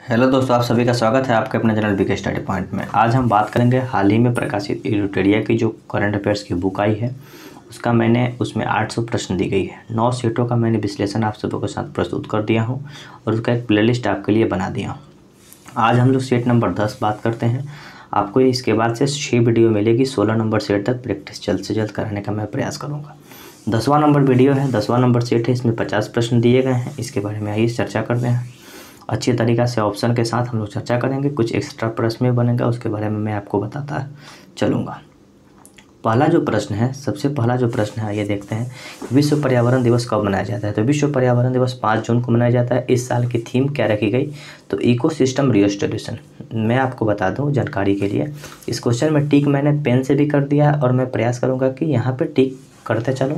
Hello दोस्तों, आप सभी का स्वागत है आपके अपने चैनल बीके स्टडी पॉइंट में। आज हम बात करेंगे हाल ही में प्रकाशित एडिटोरिया की जो करंट अफेयर्स की बुक आई है उसमें 800 प्रश्न दी गई है। 9 सेटों का मैंने विश्लेषण आप सबों के साथ प्रस्तुत कर दिया हूं और उसका एक प्लेलिस्ट आपके लिए बना दिया हूं। आज हम लोग सेट नंबर 10 बात करते हैं। आपको इसके बाद से 6 वीडियो मिलेगी। 16 नंबर सेट तक प्रैक्टिस जल्द से जल्द कराने का मैं प्रयास करूँगा। 10वां नंबर वीडियो है, 10वां नंबर सेट है। इसमें 50 प्रश्न दिए गए हैं। इसके बारे में आइए चर्चा करते हैं। अच्छी तरीक़ा से ऑप्शन के साथ हम लोग चर्चा करेंगे। कुछ एक्स्ट्रा प्रश्न भी बनेगा, उसके बारे में मैं आपको बताता चलूँगा। पहला जो प्रश्न है, सबसे पहला जो प्रश्न है, ये देखते हैं, विश्व पर्यावरण दिवस कब मनाया जाता है। तो विश्व पर्यावरण दिवस 5 जून को मनाया जाता है। इस साल की थीम क्या रखी गई, तो इकोसिस्टम रिस्टोरेशन। मैं आपको बता दूं जानकारी के लिए, इस क्वेश्चन में टिक मैंने पेन से भी कर दिया है और मैं प्रयास करूँगा कि यहाँ पर टिक करते चलो।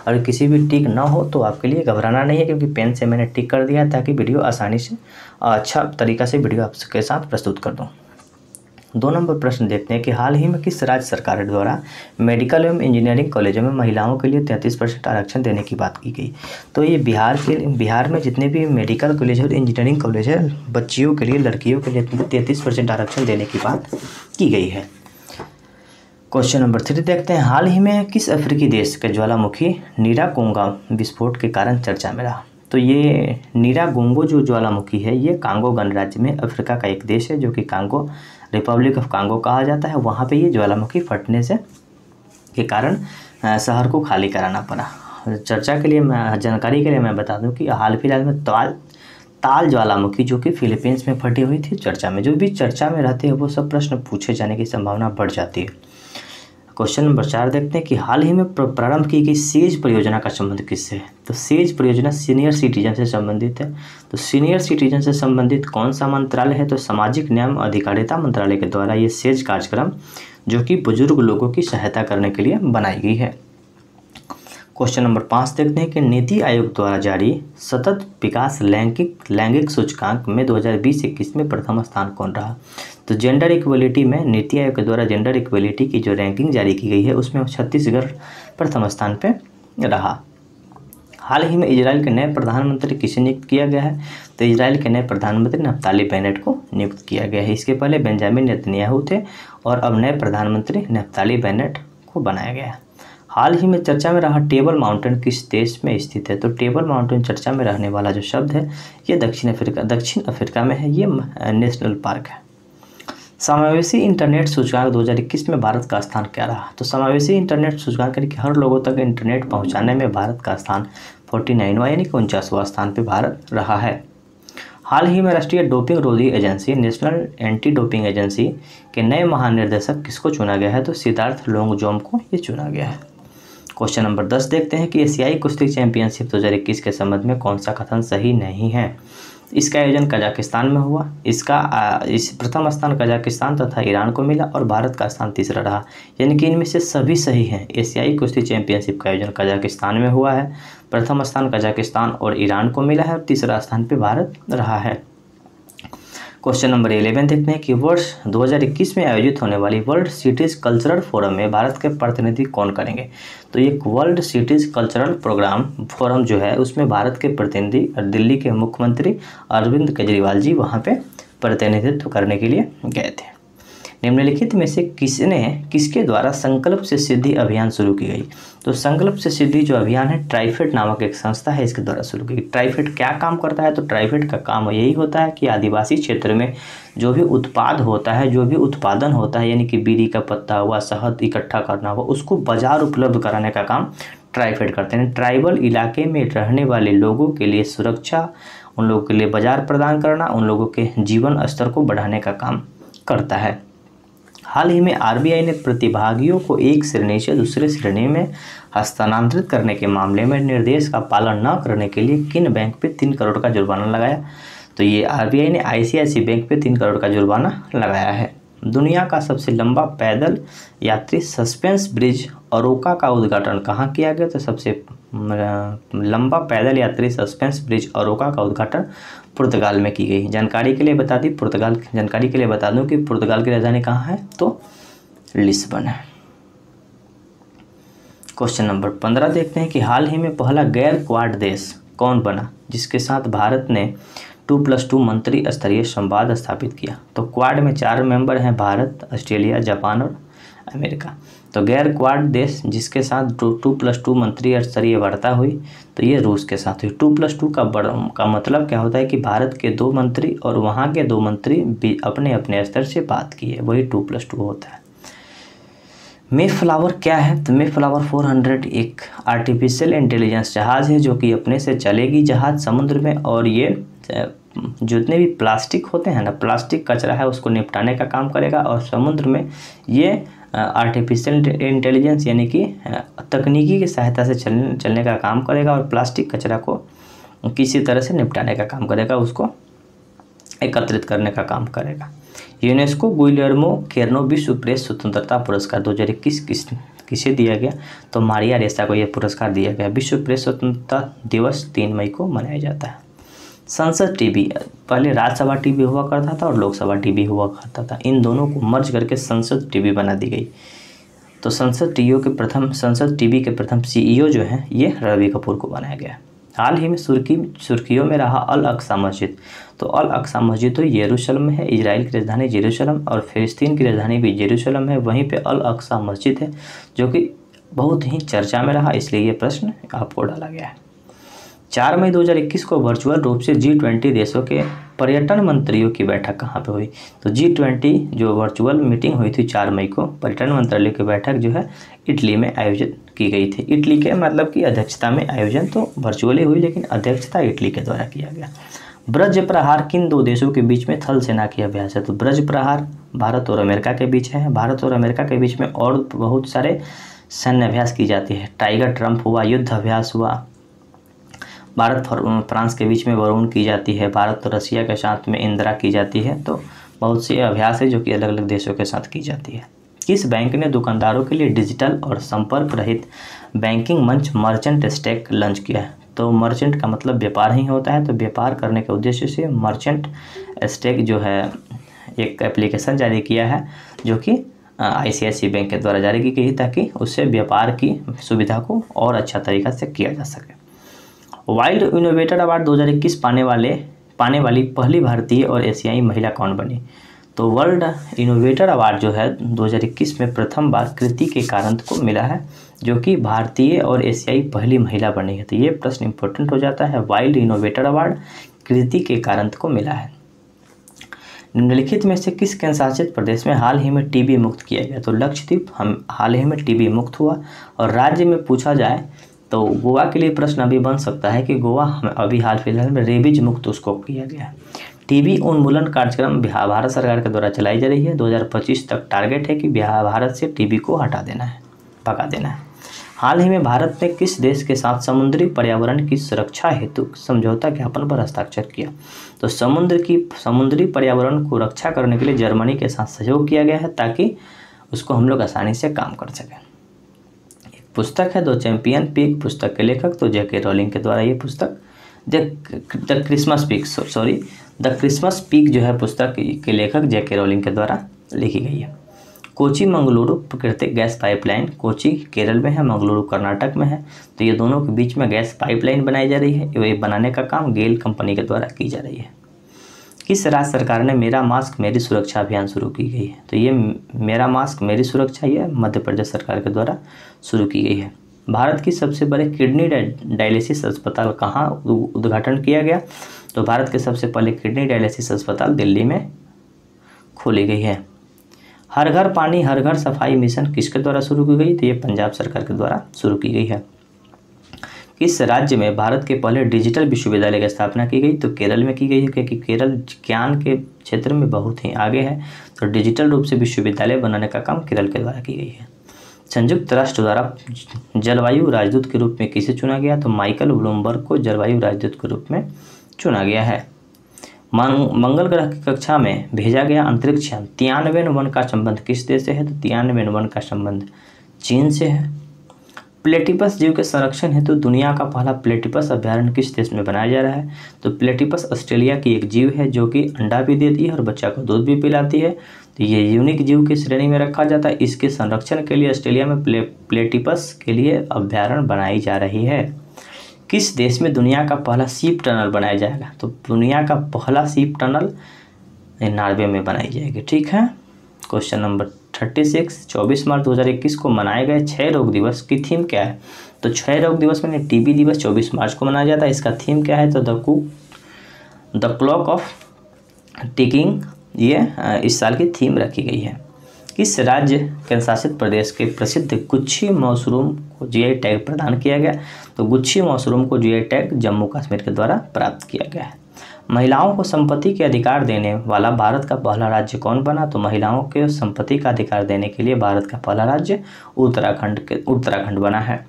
और किसी भी टिक ना हो तो आपके लिए घबराना नहीं है, क्योंकि पेन से मैंने टिक कर दिया है ताकि वीडियो आसानी से अच्छा तरीक़ा से वीडियो आपके साथ प्रस्तुत कर दूं। 2 नंबर प्रश्न देखते हैं कि हाल ही में किस राज्य सरकार द्वारा मेडिकल एवं इंजीनियरिंग कॉलेजों में महिलाओं के लिए 33% आरक्षण देने की बात की गई। तो ये बिहार में जितने भी मेडिकल कॉलेज और इंजीनियरिंग कॉलेज है, बच्चियों के लिए, लड़कियों के लिए 33% आरक्षण देने की बात की गई है। क्वेश्चन नंबर 3 देखते हैं, हाल ही में किस अफ्रीकी देश के ज्वालामुखी नीरागोंगो विस्फोट के कारण चर्चा में रहा। तो ये नीरागोंगो जो ज्वालामुखी है, ये कांगो गणराज्य में अफ्रीका का एक देश है, जो कि कांगो, रिपब्लिक ऑफ कांगो कहा जाता है। वहाँ पे ये ज्वालामुखी फटने से के कारण शहर को खाली कराना पड़ा। चर्चा के लिए, जानकारी के लिए मैं बता दूं कि हाल फिलहाल में ताल ज्वालामुखी जो कि फिलीपींस में फटी हुई थी, चर्चा में, जो भी चर्चा में रहते हैं वो सब प्रश्न पूछे जाने की संभावना बढ़ जाती है। क्वेश्चन नंबर 4 देखते हैं कि हाल ही में प्रारंभ की गई सेज परियोजना का संबंध किससे है। तो सेज परियोजना सीनियर सिटीजन से संबंधित है। तो सीनियर सिटीजन से संबंधित कौन सा मंत्रालय है, तो सामाजिक न्याय एवं अधिकारिता मंत्रालय के द्वारा ये सेज कार्यक्रम जो कि बुजुर्ग लोगों की सहायता करने के लिए बनाई गई है। क्वेश्चन नंबर 5 देखते हैं कि नीति आयोग द्वारा जारी सतत विकास लैंगिक सूचकांक में 2020-21 में प्रथम स्थान कौन रहा। तो जेंडर इक्वलिटी में नीति आयोग के द्वारा जेंडर इक्वलिटी की जो रैंकिंग जारी की गई है, उसमें छत्तीसगढ़ प्रथम स्थान पे रहा। हाल ही में इजराइल के नए प्रधानमंत्री किसे नियुक्त किया गया है। तो इजराइल के नए प्रधानमंत्री नफ्ताली बेनेट को नियुक्त किया गया है। इसके पहले बेंजामिन नेतन्याहू थे और अब नए प्रधानमंत्री नफ्ताली बेनेट को बनाया गया है। हाल ही में चर्चा में रहा टेबल माउंटेन किस देश में स्थित है। तो टेबल माउंटेन चर्चा में रहने वाला जो शब्द है, ये दक्षिण अफ्रीका में है। ये नेशनल पार्क है। समावेशी इंटरनेट सूचकांक 2021 में भारत का स्थान क्या रहा। तो समावेशी इंटरनेट सूचकांक यानी कि हर लोगों तक इंटरनेट पहुंचाने में भारत का स्थान 49वां यानी कि 49वां स्थान पर भारत रहा है। हाल ही में राष्ट्रीय डोपिंग रोधी agency, national anti doping agency के नए महानिर्देशक किसको चुना गया है। तो सिद्धार्थ लोंगजोम को ये चुना गया है। क्वेश्चन नंबर 10 देखते हैं कि एशियाई कुश्ती चैंपियनशिप 2021 के संबंध में कौन सा कथन सही नहीं है। इसका आयोजन कजाकिस्तान में हुआ। इस प्रथम स्थान कजाकिस्तान तथा ईरान को मिला और भारत का स्थान तीसरा रहा, यानी कि इनमें से सभी सही हैं। एशियाई कुश्ती चैंपियनशिप का आयोजन कजाकिस्तान में हुआ है, प्रथम स्थान कजाकिस्तान और ईरान को मिला है और तीसरा स्थान पे भारत रहा है। क्वेश्चन नंबर 11 देखते हैं कि वर्ष 2021 में आयोजित होने वाली वर्ल्ड सिटीज कल्चरल फोरम में भारत के प्रतिनिधि कौन करेंगे। तो ये world cities cultural programme forum जो है, उसमें भारत के प्रतिनिधि दिल्ली के मुख्यमंत्री अरविंद केजरीवाल जी वहाँ पे प्रतिनिधित्व करने के लिए गए थे। निम्नलिखित में से किसके द्वारा संकल्प से सिद्धि अभियान शुरू की गई। तो संकल्प से सिद्धि जो अभियान है, ट्राइफेड नामक एक संस्था है, इसके द्वारा शुरू की गई। ट्राइफेड क्या काम करता है। तो ट्राइफेड का काम यही होता है कि आदिवासी क्षेत्र में जो भी उत्पादन होता है, यानी कि बीड़ी का पत्ता हुआ, शहद इकट्ठा करना हुआ, उसको बाजार उपलब्ध कराने का काम ट्राइफेड करते हैं। ट्राइबल इलाके में रहने वाले लोगों के लिए सुरक्षा, उन लोगों के लिए बाजार प्रदान करना, उन लोगों के जीवन स्तर को बढ़ाने का काम करता है। हाल ही में आरबीआई ने प्रतिभागियों को एक श्रेणी से दूसरे श्रेणी में हस्तांतरित करने के मामले में निर्देश का पालन न करने के लिए किन बैंक पे 3 करोड़ का जुर्माना लगाया। तो ये आरबीआई ने आईसीआईसीआई बैंक पे 3 करोड़ का जुर्माना लगाया है। दुनिया का सबसे लंबा पैदल यात्री सस्पेंस ब्रिज अरोका का उद्घाटन कहाँ किया गया। तो सबसे लंबा पैदल यात्री सस्पेंस ब्रिज अरोका का उद्घाटन पुर्तगाल में की गई। जानकारी के लिए बता दूं कि पुर्तगाल की राजधानी कहाँ है, तो लिस्बन है। क्वेश्चन नंबर 15 देखते हैं कि हाल ही में पहला गैर क्वाड देश कौन बना जिसके साथ भारत ने 2+2 मंत्री स्तरीय संवाद स्थापित किया। तो क्वाड में 4 मेंबर हैं, भारत, ऑस्ट्रेलिया, जापान और अमेरिका। तो गैर क्वाड देश जिसके साथ 2+2 मंत्री स्तरीय वार्ता हुई तो ये रूस के साथ हुई। 2+2 का मतलब क्या होता है कि भारत के 2 मंत्री और वहाँ के 2 मंत्री भी अपने अपने स्तर से बात किए, वही 2+2 होता है। मेफ्लावर क्या है? तो मेफ्लावर 400 एक आर्टिफिशियल इंटेलिजेंस जहाज़ है जो कि अपने से चलेगी जहाज़ समुद्र में, और ये जितने भी प्लास्टिक होते हैं ना, प्लास्टिक कचरा है उसको निपटाने का काम करेगा, और समुद्र में ये आर्टिफिशियल इंटेलिजेंस यानी कि तकनीकी की सहायता से चलने का काम करेगा और प्लास्टिक कचरा को किसी तरह से निपटाने का काम करेगा, उसको एकत्रित करने का काम करेगा। यूनेस्को गुइलेर्मो केर्नो विश्व प्रेस स्वतंत्रता पुरस्कार 2021 किसे दिया गया? तो मारिया रेसा को यह पुरस्कार दिया गया। विश्व प्रेस स्वतंत्रता दिवस 3 मई को मनाया जाता है। संसद टीवी, पहले राज्यसभा टीवी हुआ करता था और लोकसभा टीवी हुआ करता था, इन दोनों को मर्ज करके संसद टीवी बना दी गई। तो संसद टीवी के प्रथम CEO जो हैं ये रवि कपूर को बनाया गया। हाल ही में सुर्खियों में रहा अल अक्सा मस्जिद। तो अल अक्सा मस्जिद तो यरूशलेम में है, इजराइल की राजधानी यरूशलेम और फिलिस्तीन की राजधानी भी यरूशलेम है, वहीं पे अल अक्सा मस्जिद है जो कि बहुत ही चर्चा में रहा, इसलिए ये प्रश्न आपको डाला गया है। 4 मई 2021 को वर्चुअल रूप से G20 देशों के पर्यटन मंत्रियों की बैठक कहाँ पे हुई? तो G20 जो वर्चुअल मीटिंग हुई थी 4 मई को, पर्यटन मंत्रालय की बैठक जो है इटली में आयोजित की गई थी। इटली के मतलब की अध्यक्षता में, आयोजन तो वर्चुअली हुई लेकिन अध्यक्षता इटली के द्वारा किया गया। ब्रज प्रहार किन 2 देशों के बीच में थल सेना की अभ्यास है? तो ब्रज प्रहार भारत और अमेरिका के बीच है। भारत और अमेरिका के बीच में और बहुत सारे सैन्य अभ्यास की जाती है। टाइगर ट्रम्प हुआ, युद्ध अभ्यास हुआ, भारत और फ्रांस के बीच में वरुण की जाती है, भारत और रसिया के साथ में इंदिरा की जाती है। तो बहुत से अभ्यास है जो कि अलग अलग देशों के साथ की जाती है। किस बैंक ने दुकानदारों के लिए डिजिटल और संपर्क रहित बैंकिंग मंच मर्चेंट स्टैक लॉन्च किया है? तो मर्चेंट का मतलब व्यापार ही होता है, तो व्यापार करने के उद्देश्य से मर्चेंट स्टैक जो है एक एप्लीकेशन जारी किया है जो कि ICICI बैंक के द्वारा जारी की गई ताकि उससे व्यापार की सुविधा को और अच्छा तरीक़ा से किया जा सके। वाइल्ड इनोवेटर अवार्ड 2021 पाने वाली पहली भारतीय और एशियाई महिला कौन बनी? तो वर्ल्ड इनोवेटर अवार्ड जो है 2021 में प्रथम बार कृति के कारंत को मिला है जो कि भारतीय और एशियाई पहली महिला बनी है। तो ये प्रश्न इंपॉर्टेंट हो जाता है। वाइल्ड इनोवेटर अवार्ड कृति के कारंत को मिला है। निम्नलिखित में से किस केंद्रशासित प्रदेश में हाल ही में टीबी मुक्त किया गया? तो लक्षद्वीप हाल ही में टीबी मुक्त हुआ। और राज्य में पूछा जाए तो गोवा के लिए प्रश्न अभी बन सकता है कि गोवा अभी हाल फिलहाल में रेबीज मुक्त उसको किया गया है। टीबी उन्मूलन कार्यक्रम भारत सरकार के द्वारा चलाई जा रही है। 2025 तक टारगेट है कि भारत से टीबी को हटा देना है, भगा देना है। हाल ही में भारत ने किस देश के साथ समुद्री पर्यावरण की सुरक्षा हेतु समझौता ज्ञापन पर हस्ताक्षर किया? तो समुद्री पर्यावरण को रक्षा करने के लिए जर्मनी के साथ सहयोग किया गया है ताकि उसको हम लोग आसानी से काम कर सकें। पुस्तक है द चैंपियन पीक, पुस्तक के लेखक तो J.K. रोलिंग के द्वारा ये पुस्तक द क्रिसमस पीक जो है पुस्तक के लेखक J.K. रोलिंग के द्वारा लिखी गई है। कोची मंगलुरु प्राकृतिक गैस पाइपलाइन, कोची केरल में है, मंगलुरु कर्नाटक में है। तो ये दोनों के बीच में गैस पाइपलाइन बनाई जा रही है। ये बनाने का काम गेल कंपनी के द्वारा की जा रही है। किस राज्य सरकार ने मेरा मास्क मेरी सुरक्षा अभियान शुरू की गई है? तो ये मेरा मास्क मेरी सुरक्षा ये मध्य प्रदेश सरकार के द्वारा शुरू की गई है। भारत की सबसे बड़े किडनी डायलिसिस अस्पताल कहाँ उद्घाटन किया गया? तो भारत के सबसे पहले किडनी डायलिसिस अस्पताल दिल्ली में खोली गई है। हर घर पानी हर घर सफाई मिशन किसके द्वारा शुरू की गई? तो ये पंजाब सरकार के द्वारा शुरू की गई है। किस राज्य में भारत के पहले डिजिटल विश्वविद्यालय की स्थापना की गई? तो केरल में की गई है क्योंकि केरल ज्ञान के क्षेत्र में बहुत ही आगे है। तो डिजिटल रूप से विश्वविद्यालय बनाने का काम केरल के द्वारा की गई है। संयुक्त राष्ट्र द्वारा जलवायु राजदूत के रूप में किसे चुना गया? तो माइकल ब्लूमबर्ग को जलवायु राजदूत के रूप में चुना गया है। मंगल ग्रह की कक्षा में भेजा गया अंतरिक्ष यान तियान्वेन-1 का संबंध किस देश से है? तो तियान्वेन-1 का संबंध चीन से है। प्लेटिपस जीव के संरक्षण हेतु दुनिया का पहला प्लेटिपस अभ्यारण्य किस देश में बनाया जा रहा है? तो प्लेटिपस ऑस्ट्रेलिया की एक जीव है जो कि अंडा भी देती है और बच्चा को दूध भी पिलाती है। तो ये यूनिक जीव की श्रेणी में रखा जाता है। इसके संरक्षण के लिए ऑस्ट्रेलिया में प्लेटिपस के लिए अभ्यारण्य बनाई जा रही है। किस देश में दुनिया का पहला शिप टनल बनाया जाएगा? तो दुनिया का पहला शिप टनल नॉर्वे में बनाई जाएगी। ठीक है। क्वेश्चन नंबर 36, 24 मार्च 2021 को मनाए गए क्षय रोग दिवस की थीम क्या है? तो क्षय रोग दिवस मैंने टीबी दिवस 24 मार्च को मनाया जाता है। इसका थीम क्या है? तो द क्लॉक ऑफ टिकिंग, ये इस साल की थीम रखी गई है। किस राज्य केंद्र शासित प्रदेश के प्रसिद्ध गुच्छी मशरूम को जीआई टैग प्रदान किया गया? तो गुच्छी मशरूम को जीआई टैग जम्मू कश्मीर के द्वारा प्राप्त किया गया है। महिलाओं को संपत्ति के अधिकार देने वाला भारत का पहला राज्य कौन बना? तो महिलाओं के संपत्ति का अधिकार देने के लिए भारत का पहला राज्य उत्तराखंड बना है।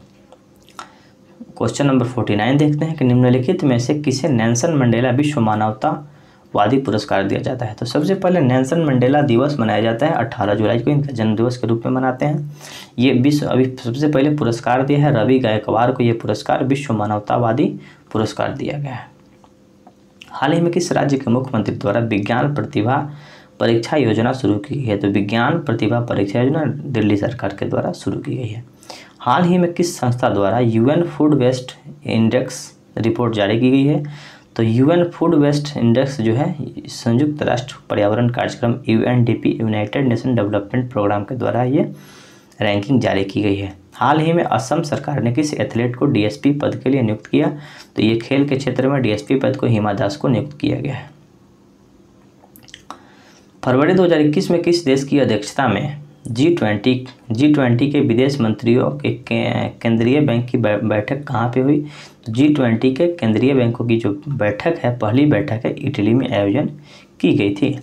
क्वेश्चन नंबर 49 देखते हैं कि निम्नलिखित में से किसे नेल्सन मंडेला विश्व मानवतावादी पुरस्कार दिया जाता है? तो सबसे पहले नेल्सन मंडेला दिवस मनाया जाता है 18 जुलाई को, इनका जन्म दिवस के रूप में मनाते हैं। ये अभी सबसे पहले पुरस्कार दिया है रवि गायकवाड़ को, ये पुरस्कार विश्व मानवतावादी पुरस्कार दिया गया है। हाल ही में किस राज्य के मुख्यमंत्री द्वारा विज्ञान प्रतिभा परीक्षा योजना शुरू की गई है? तो विज्ञान प्रतिभा परीक्षा योजना दिल्ली सरकार के द्वारा शुरू की गई है। हाल ही में किस संस्था द्वारा UN food waste index report जारी की गई है? तो यूएन फूड वेस्ट इंडेक्स जो है संयुक्त राष्ट्र पर्यावरण कार्यक्रम UNDP United Nation development programme के द्वारा ये रैंकिंग जारी की गई है। हाल ही में असम सरकार ने किस एथलीट को डीएसपी पद के लिए नियुक्त किया? तो ये खेल के क्षेत्र में डीएसपी पद को हिमा दास को नियुक्त किया गया है। फरवरी 2021 में किस देश की अध्यक्षता में G20 के विदेश मंत्रियों के केंद्रीय बैंक की बैठक कहाँ पे हुई? तो G20 के केंद्रीय बैंकों की जो बैठक है, पहली बैठक है, इटली में आयोजन की गई थी।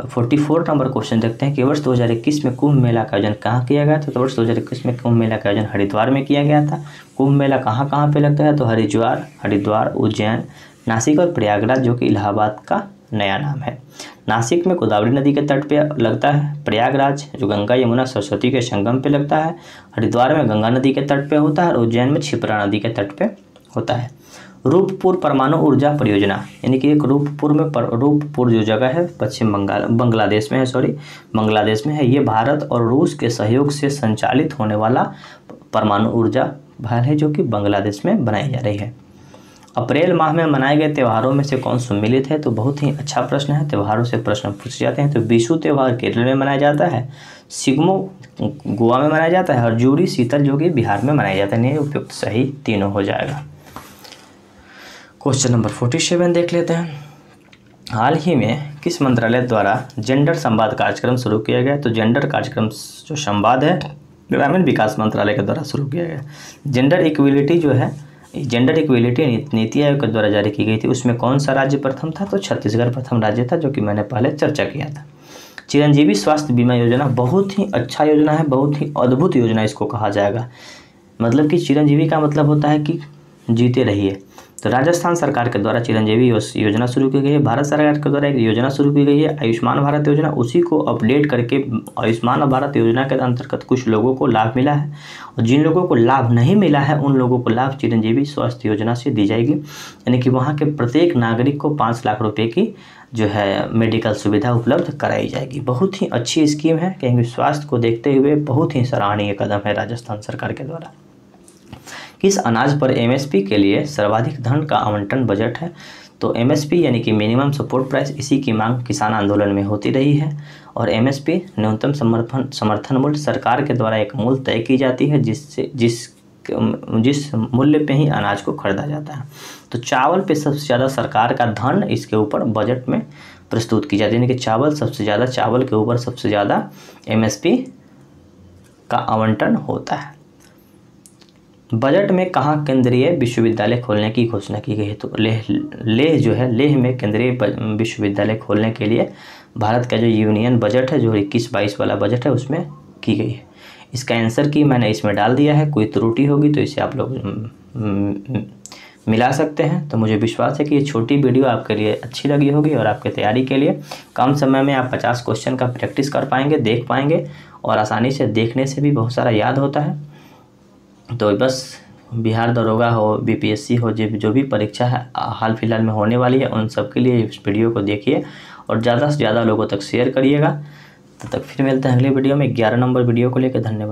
44 नंबर क्वेश्चन देखते हैं कि वर्ष 2021 में कुंभ मेला का आयोजन कहाँ किया गया था? तो वर्ष 2021 में कुंभ मेला का आयोजन हरिद्वार में किया गया था। कुंभ मेला कहाँ पे लगता है? तो हरिद्वार, उज्जैन, नासिक और प्रयागराज, जो कि इलाहाबाद का नया नाम है। नासिक में गोदावरी नदी के तट पे लगता है, प्रयागराज जो गंगा यमुना सरस्वती के संगम पे लगता है, हरिद्वार में गंगा नदी के तट पे होता है और उज्जैन में क्षिप्रा नदी के तट पे होता है। रूपपुर परमाणु ऊर्जा परियोजना, यानी कि एक रूपपुर जो जगह है पश्चिम बांग्लादेश में है, ये भारत और रूस के सहयोग से संचालित होने वाला परमाणु ऊर्जा भवन है, जो कि बांग्लादेश में बनाई जा रही है। अप्रैल माह में मनाए गए त्योहारों में से कौन सम्मिलित है? तो बहुत ही अच्छा प्रश्न है, त्योहारों से प्रश्न पूछे जाते हैं। तो विशु त्योहार केरल में मनाया जाता है, सिग्मो गोवा में मनाया जाता है और जूड़ी शीतल जो कि बिहार में मनाया जाता है। उपयुक्त सही तीनों हो जाएगा। क्वेश्चन नंबर 47 देख लेते हैं। हाल ही में किस मंत्रालय द्वारा जेंडर संवाद कार्यक्रम शुरू किया गया? तो जेंडर कार्यक्रम जो संवाद है ग्रामीण विकास मंत्रालय के द्वारा शुरू किया गया। जेंडर इक्विलिटी नीति आयोग के द्वारा जारी की गई थी। उसमें कौन सा राज्य प्रथम था? तो छत्तीसगढ़ प्रथम राज्य था, जो कि मैंने पहले चर्चा किया था। चिरंजीवी स्वास्थ्य बीमा योजना बहुत ही अच्छा योजना है, बहुत ही अद्भुत योजना इसको कहा जाएगा। मतलब कि चिरंजीवी का मतलब होता है कि जीते रहिए। तो राजस्थान सरकार के द्वारा चिरंजीवी योजना शुरू की गई है। भारत सरकार के द्वारा एक योजना शुरू की गई है आयुष्मान भारत योजना, उसी को अपडेट करके आयुष्मान भारत योजना के अंतर्गत कुछ लोगों को लाभ मिला है और जिन लोगों को लाभ नहीं मिला है उन लोगों को लाभ चिरंजीवी स्वास्थ्य योजना से दी जाएगी। यानी कि वहाँ के प्रत्येक नागरिक को 5 लाख रुपये की जो है मेडिकल सुविधा उपलब्ध कराई जाएगी। बहुत ही अच्छी स्कीम है, क्योंकि स्वास्थ्य को देखते हुए बहुत ही सराहनीय कदम है राजस्थान सरकार के द्वारा। किस अनाज पर एमएसपी के लिए सर्वाधिक धन का आवंटन बजट है? तो एमएसपी यानी कि मिनिमम सपोर्ट प्राइस, इसी की मांग किसान आंदोलन में होती रही है और एमएसपी न्यूनतम समर्थन मूल्य सरकार के द्वारा एक मूल्य तय की जाती है जिस मूल्य पे ही अनाज को खरीदा जाता है। तो चावल पे सबसे ज़्यादा सरकार का धन इसके ऊपर बजट में प्रस्तुत की जाती है, यानी कि चावल के ऊपर सबसे ज़्यादा एमएसपी का आवंटन होता है। बजट में कहाँ केंद्रीय विश्वविद्यालय खोलने की घोषणा की गई है? तो लेह में केंद्रीय विश्वविद्यालय खोलने के लिए भारत का जो यूनियन बजट है, जो 21-22 वाला बजट है, उसमें की गई है। इसका आंसर की मैंने इसमें डाल दिया है, कोई त्रुटि होगी तो इसे आप लोग मिला सकते हैं। तो मुझे विश्वास है कि ये छोटी वीडियो आपके लिए अच्छी लगी होगी और आपकी तैयारी के लिए कम समय में आप 50 क्वेश्चन का प्रैक्टिस कर पाएंगे, देख पाएंगे और आसानी से देखने से भी बहुत सारा याद होता है। तो बस बिहार दरोगा हो, बीपीएससी हो, जो भी परीक्षा है हाल फिलहाल में होने वाली है, उन सब के लिए इस वीडियो को देखिए और ज़्यादा से ज़्यादा लोगों तक शेयर करिएगा। तब तक फिर मिलते हैं अगले वीडियो में 11 नंबर वीडियो को लेकर। धन्यवाद।